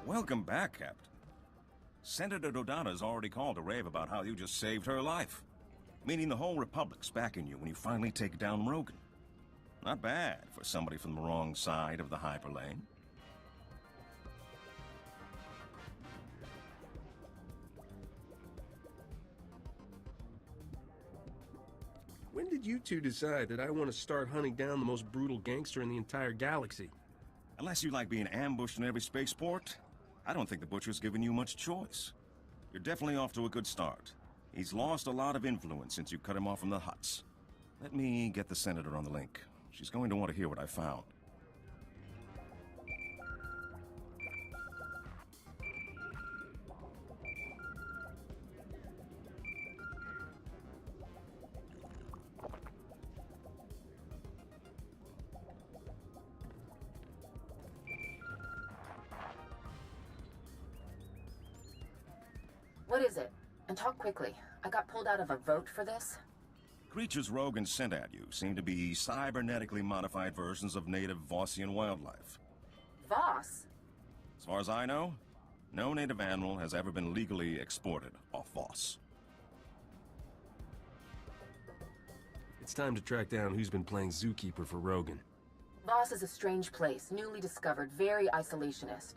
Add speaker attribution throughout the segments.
Speaker 1: Welcome back, Captain. Senator Dodana's already called to rave about how you just saved her life. Meaning the whole Republic's backing you when you finally take down Rogan. Not bad for somebody from the wrong side of the hyperlane.
Speaker 2: When did you two decide that I want to start hunting down the most brutal gangster in the entire galaxy?
Speaker 1: Unless you like being ambushed in every spaceport, I don't think the Butcher's given you much choice. You're definitely off to a good start. He's lost a lot of influence since you cut him off from the Hutts. Let me get the Senator on the link. She's going to want to hear what I found.
Speaker 3: What is it? And talk quickly. I got pulled out of a vote for this.
Speaker 1: Creatures Rogan sent at you seem to be cybernetically modified versions of native Vossian wildlife.
Speaker 3: Voss?
Speaker 1: As far as I know, no native animal has ever been legally exported off Voss.
Speaker 2: It's time to track down who's been playing zookeeper for Rogan.
Speaker 3: Voss is a strange place, newly discovered, very isolationist.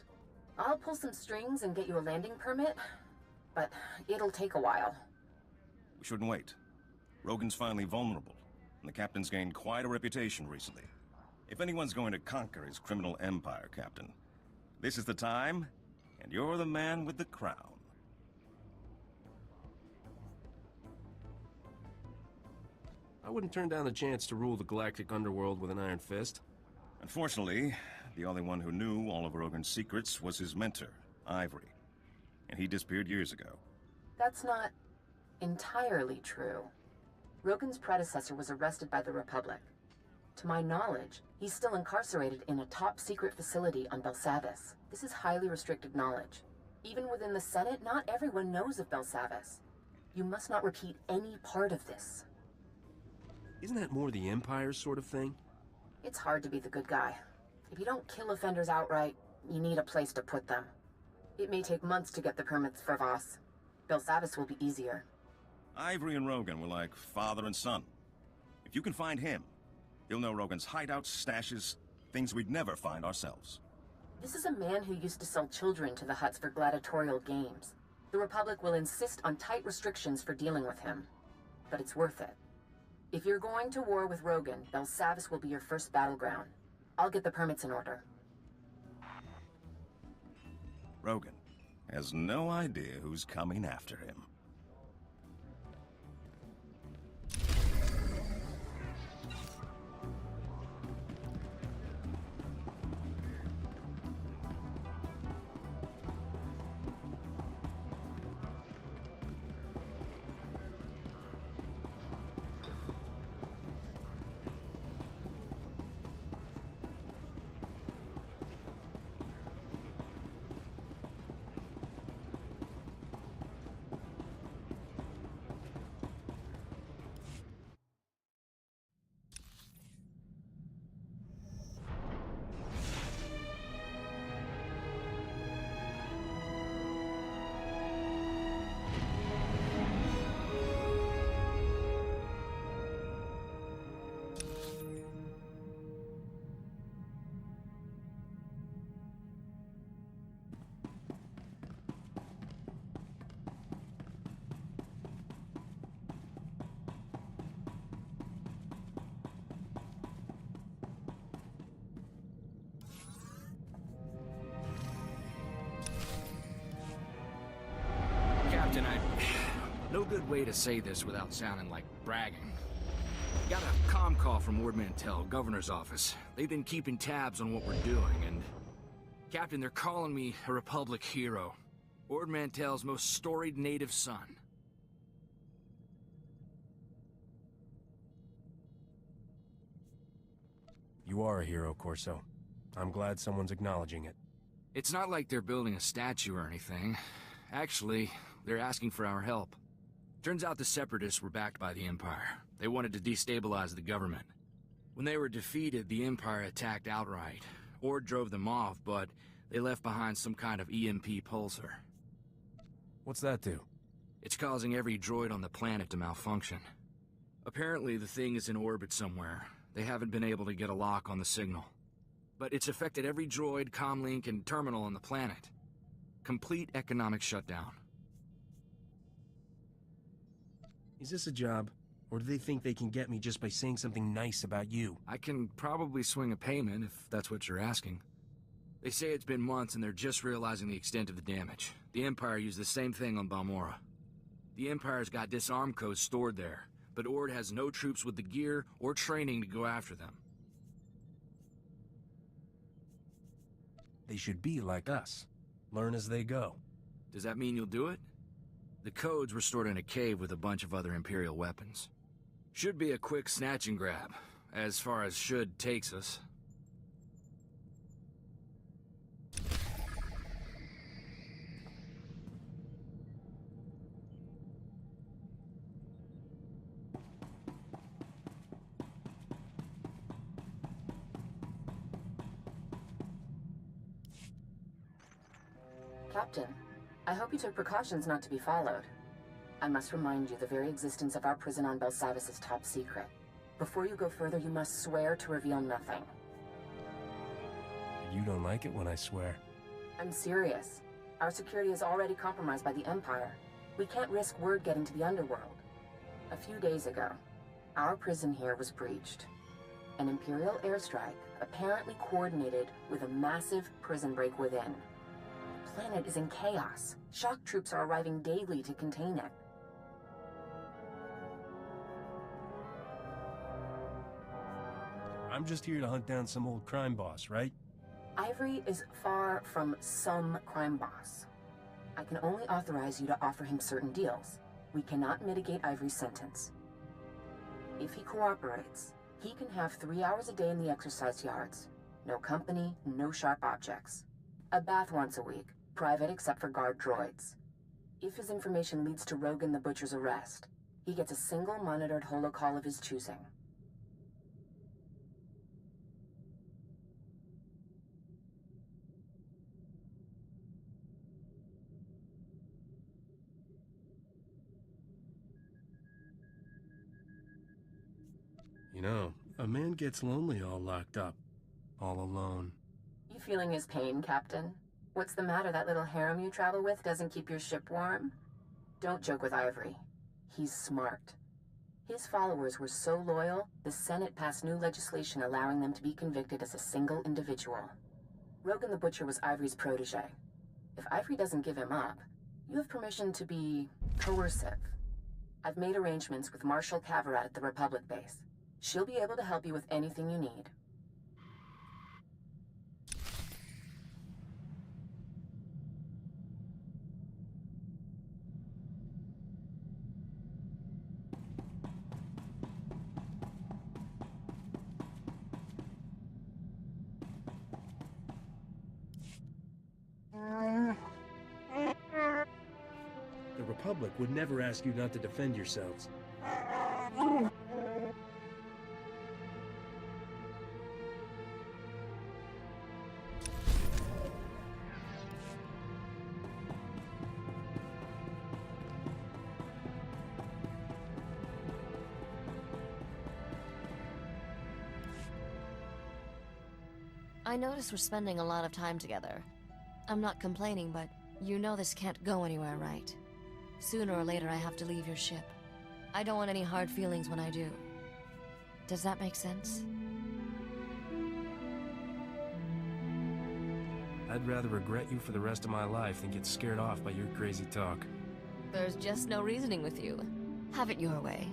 Speaker 3: I'll pull some strings and get you a landing permit, but it'll take a while.
Speaker 1: We shouldn't wait. Rogan's finally vulnerable, and the Captain's gained quite a reputation recently. If anyone's going to conquer his criminal empire, Captain, this is the time, and you're the man with the crown.
Speaker 2: I wouldn't turn down the chance to rule the galactic underworld with an iron fist.
Speaker 1: Unfortunately, the only one who knew all of Rogan's secrets was his mentor, Ivory. And he disappeared years ago.
Speaker 3: That's not entirely true. Rogan's predecessor was arrested by the Republic. To my knowledge, he's still incarcerated in a top-secret facility on Belsavis. This is highly restricted knowledge. Even within the Senate, not everyone knows of Belsavis. You must not repeat any part of this.
Speaker 2: Isn't that more the Empire's sort of thing?
Speaker 3: It's hard to be the good guy. If you don't kill offenders outright, you need a place to put them. It may take months to get the permits for Voss. Belsavis will be easier.
Speaker 1: Ivory and Rogan were like father and son. If you can find him, you'll know Rogan's hideouts, stashes, things we'd never find ourselves.
Speaker 3: This is a man who used to sell children to the Hutts for gladiatorial games. The Republic will insist on tight restrictions for dealing with him. But it's worth it. If you're going to war with Rogan, Belsavis will be your first battleground. I'll get the permits in order.
Speaker 1: Rogan has no idea who's coming after him.
Speaker 4: Captain, no good way to say this without sounding like bragging. Got a comm call from Ord Mantell, Governor's office. They've been keeping tabs on what we're doing, and... Captain, they're calling me a Republic hero. Ord Mantell's most storied native son.
Speaker 2: You are a hero, Corso. I'm glad someone's acknowledging it.
Speaker 4: It's not like they're building a statue or anything. Actually, they're asking for our help. Turns out the Separatists were backed by the Empire. They wanted to destabilize the government. When they were defeated, the Empire attacked outright. Ord drove them off, but They left behind some kind of EMP pulsar.
Speaker 2: What's that do?
Speaker 4: It's causing every droid on the planet to malfunction. Apparently, the thing is in orbit somewhere. They haven't been able to get a lock on the signal. But it's affected every droid, comlink, and terminal on the planet. Complete economic shutdown.
Speaker 2: Is this a job? Or do they think they can get me just by saying something nice about you?
Speaker 4: I can probably swing a payment if that's what you're asking. They say it's been months and they're just realizing the extent of the damage. The Empire used the same thing on Balmorra. The Empire's got disarm codes stored there, but Ord has no troops with the gear or training to go after them.
Speaker 2: They should be like us. Learn as they go.
Speaker 4: Does that mean you'll do it? The codes were stored in a cave with a bunch of other Imperial weapons. Should be a quick snatch and grab, as far as should takes us.
Speaker 3: Captain, I hope you took precautions not to be followed. I must remind you the very existence of our prison on Belsavis is top secret. Before you go further, you must swear to reveal nothing.
Speaker 2: You don't like it when I swear.
Speaker 3: I'm serious. Our security is already compromised by the Empire. We can't risk word getting to the underworld. A few days ago, our prison here was breached. An Imperial airstrike, apparently coordinated with a massive prison break within. The planet is in chaos. Shock troops are arriving daily to contain it.
Speaker 2: I'm just here to hunt down some old crime boss, right?
Speaker 3: Ivory is far from some crime boss. I can only authorize you to offer him certain deals. We cannot mitigate Ivory's sentence. If he cooperates, he can have 3 hours a day in the exercise yards. No company, no sharp objects. A bath once a week, private except for guard droids. If his information leads to Rogan the Butcher's arrest, he gets a single monitored holocall of his choosing.
Speaker 2: You know, a man gets lonely all locked up. All alone.
Speaker 3: You feeling his pain, Captain? What's the matter? That little harem you travel with doesn't keep your ship warm? Don't joke with Ivory. He's smart. His followers were so loyal, the Senate passed new legislation allowing them to be convicted as a single individual. Rogan the Butcher was Ivory's protege. If Ivory doesn't give him up, you have permission to be coercive. I've made arrangements with Marshal Cavarat at the Republic base. She'll be able to help you with anything you need.
Speaker 2: The Republic would never ask you not to defend yourselves.
Speaker 5: I notice we're spending a lot of time together. I'm not complaining, but you know this can't go anywhere, right? Sooner or later I have to leave your ship. I don't want any hard feelings when I do. Does that make sense?
Speaker 2: I'd rather regret you for the rest of my life than get scared off by your crazy talk.
Speaker 5: There's just no reasoning with you. Have it your way.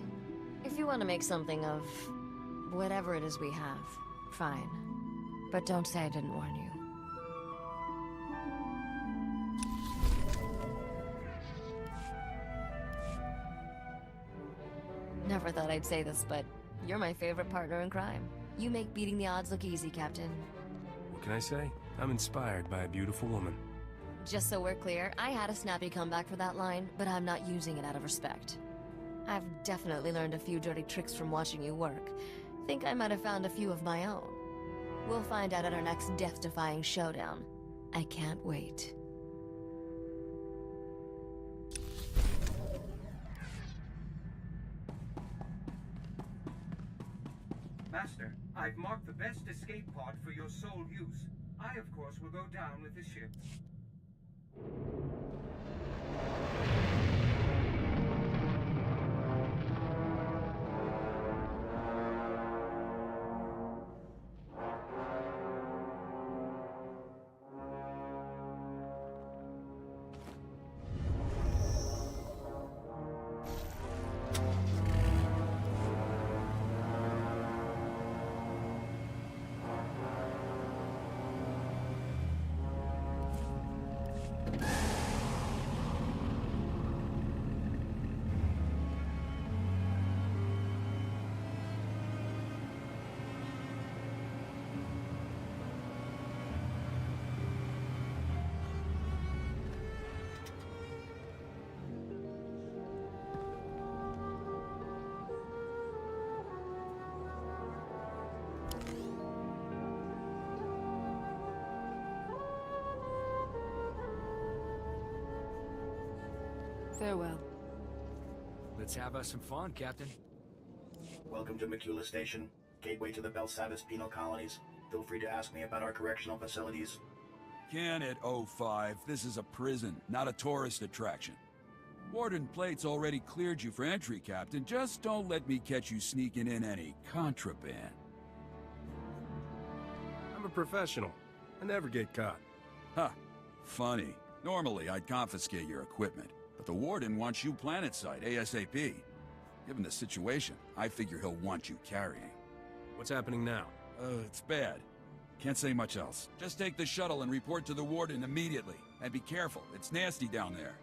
Speaker 5: If you want to make something of whatever it is we have, fine. But don't say I didn't warn you. Never thought I'd say this, but you're my favorite partner in crime. You make beating the odds look easy, Captain.
Speaker 2: What can I say? I'm inspired by a beautiful woman.
Speaker 5: Just so we're clear, I had a snappy comeback for that line, but I'm not using it out of respect. I've definitely learned a few dirty tricks from watching you work. Think I might have found a few of my own. We'll find out at our next death-defying showdown. I can't wait.
Speaker 6: Master, I've marked the best escape pod for your sole use. I, of course, will go down with the ship.
Speaker 5: Farewell.
Speaker 4: Let's have us some fun, Captain.
Speaker 7: Welcome to Macula Station, gateway to the Belsavis penal colonies. Feel free to ask me about our correctional facilities.
Speaker 8: Can it, 05? This is a prison, not a tourist attraction. Warden Plate's already cleared you for entry, Captain. Just don't let me catch you sneaking in any contraband.
Speaker 2: I'm a professional. I never get caught.
Speaker 8: Huh. Funny. Normally, I'd confiscate your equipment, but the Warden wants you planetside ASAP. Given the situation, I figure he'll want you carrying.
Speaker 2: What's happening now?
Speaker 8: It's bad. Can't say much else. Just take the shuttle and report to the Warden immediately. And be careful, it's nasty down there.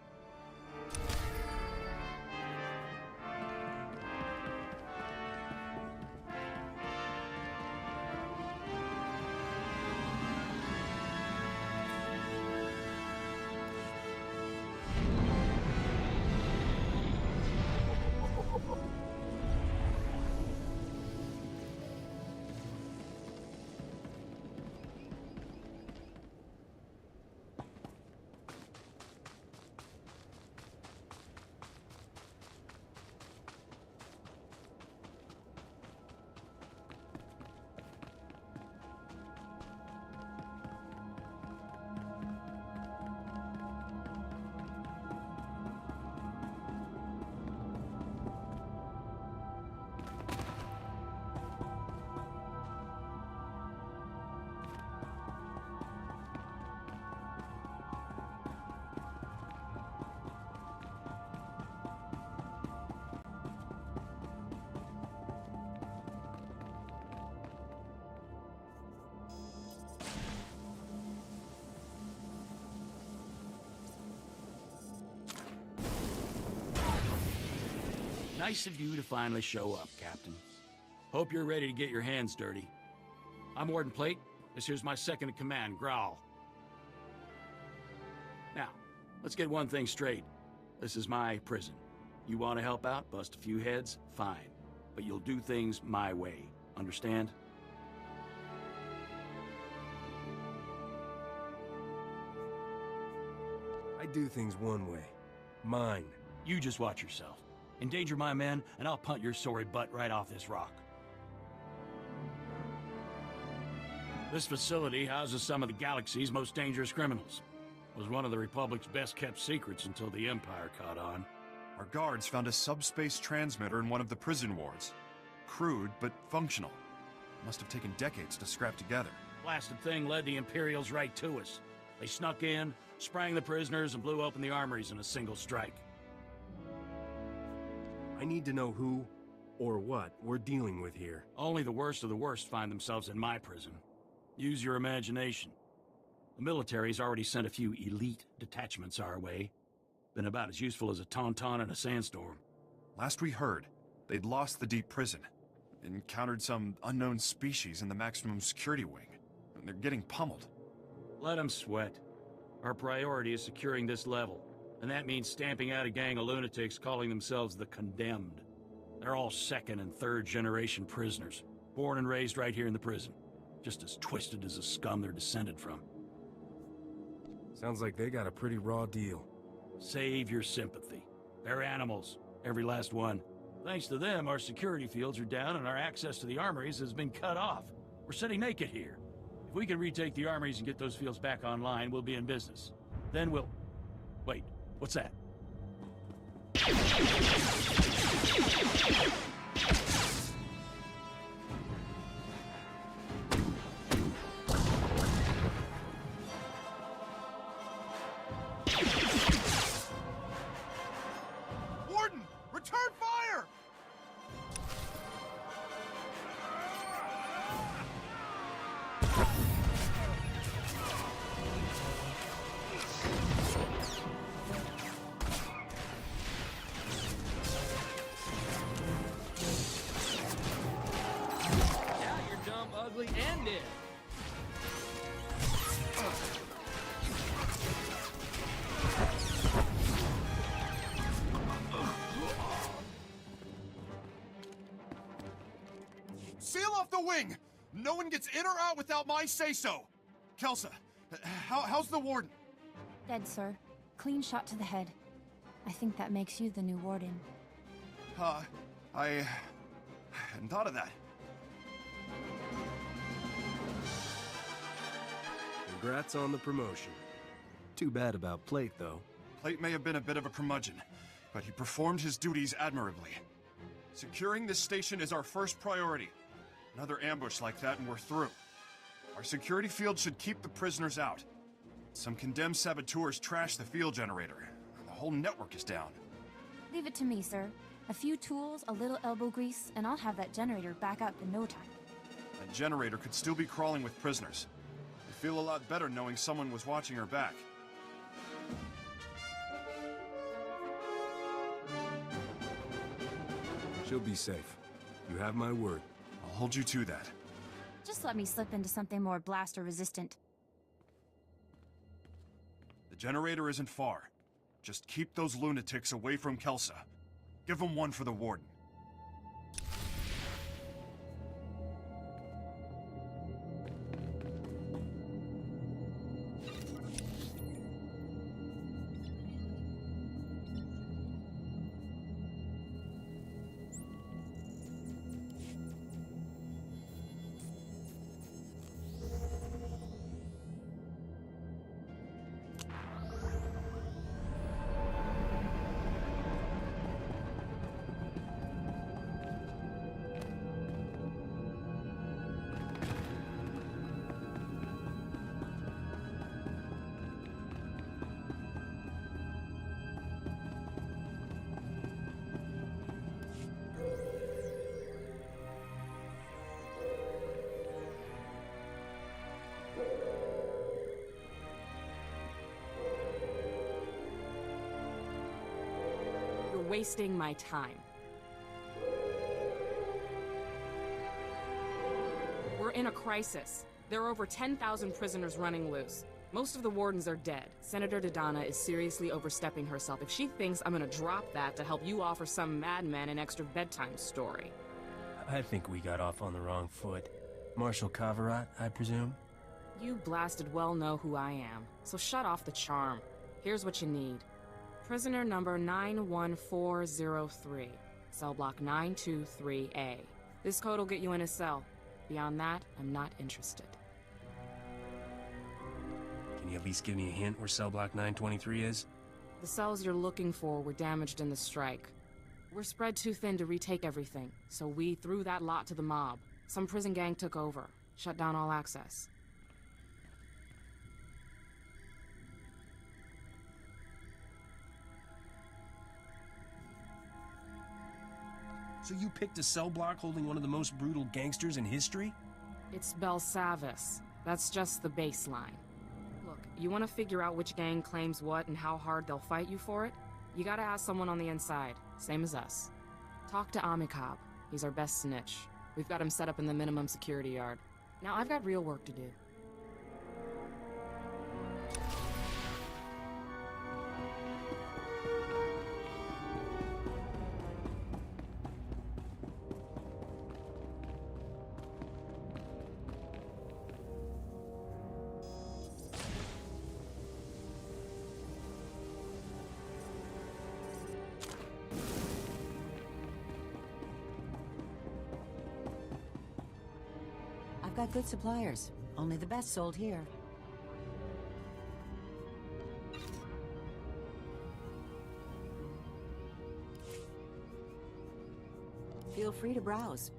Speaker 4: Nice of you to finally show up, Captain. Hope you're ready to get your hands dirty. I'm Warden Plate. This here's my second in command, Growl. Now, let's get one thing straight. This is my prison. You want to help out, bust a few heads? Fine. But you'll do things my way. Understand?
Speaker 2: I do things one way. Mine.
Speaker 4: You just watch yourself. Endanger my men, and I'll punt your sorry butt right off this rock. This facility houses some of the galaxy's most dangerous criminals. It was one of the Republic's best-kept secrets until the Empire caught on.
Speaker 9: Our guards found a subspace transmitter in one of the prison wards. Crude, but functional. Must have taken decades to scrap together.
Speaker 4: Blasted thing led the Imperials right to us. They snuck in, sprang the prisoners, and blew open the armories in a single strike.
Speaker 2: I need to know who or what we're dealing with here.
Speaker 4: Only the worst of the worst find themselves in my prison. Use your imagination. The military's already sent a few elite detachments our way. Been about as useful as a tauntaun in a sandstorm.
Speaker 9: Last we heard, they'd lost the deep prison. Encountered some unknown species in the maximum security wing. And they're getting pummeled.
Speaker 4: Let them sweat. Our priority is securing this level. And that means stamping out a gang of lunatics calling themselves the Condemned. They're all second and third generation prisoners, born and raised right here in the prison. Just as twisted as the scum they're descended from.
Speaker 2: Sounds like they got a pretty raw deal.
Speaker 10: Save your sympathy. They're animals, every last one. Thanks to them, our security fields are down and our access to the armories has been cut off. We're sitting naked here. If we can retake the armories and get those fields back online, we'll be in business. Then we'll... Wait, what's that?
Speaker 9: Warden! Return fire!
Speaker 4: Yeah, you're dumb, ugly, and dead.
Speaker 9: Seal off the wing! No one gets in or out without my say-so! Kelsa, how's the warden?
Speaker 11: Dead, sir. Clean shot to the head. I think that makes you the new warden.
Speaker 9: I hadn't thought of that.
Speaker 2: Congrats on the promotion. Too bad about Plate, though.
Speaker 9: Plate may have been a bit of a curmudgeon, but he performed his duties admirably. Securing this station is our first priority. Another ambush like that and we're through. Our security field should keep the prisoners out. Some condemned saboteurs trashed the field generator. The whole network is down.
Speaker 11: Leave it to me, sir. A few tools, a little elbow grease, and I'll have that generator back up in no time.
Speaker 9: That generator could still be crawling with prisoners. I feel a lot better knowing someone was watching her back.
Speaker 2: She'll be safe. You have my word.
Speaker 9: I'll hold you to that.
Speaker 11: Just let me slip into something more blaster resistant.
Speaker 9: The generator isn't far. Just keep those lunatics away from Kelsa. Give them one for the warden.
Speaker 12: You're wasting my time. We're in a crisis. There are over 10,000 prisoners running loose. Most of the wardens are dead. Senator Dodonna is seriously overstepping herself if she thinks I'm gonna drop that to help you offer some madman an extra bedtime story.
Speaker 2: I think we got off on the wrong foot. Marshal Kavarat, I presume?
Speaker 12: You blasted well know who I am, so shut off the charm. Here's what you need. Prisoner number 91403, cell block 923A. This code will get you in a cell. Beyond that, I'm not interested.
Speaker 2: Can you at least give me a hint where cell block 923 is?
Speaker 12: The cells you're looking for were damaged in the strike. We're spread too thin to retake everything, so we threw that lot to the mob. Some prison gang took over, shut down all access.
Speaker 2: So you picked a cell block holding one of the most brutal gangsters in history?
Speaker 12: It's Belsavis. That's just the baseline. Look, you want to figure out which gang claims what and how hard they'll fight you for it? You gotta ask someone on the inside, same as us. Talk to Amikab. He's our best snitch. We've got him set up in the minimum security yard. Now I've got real work to do.
Speaker 13: got good suppliers. Only the best sold here. Feel free to browse.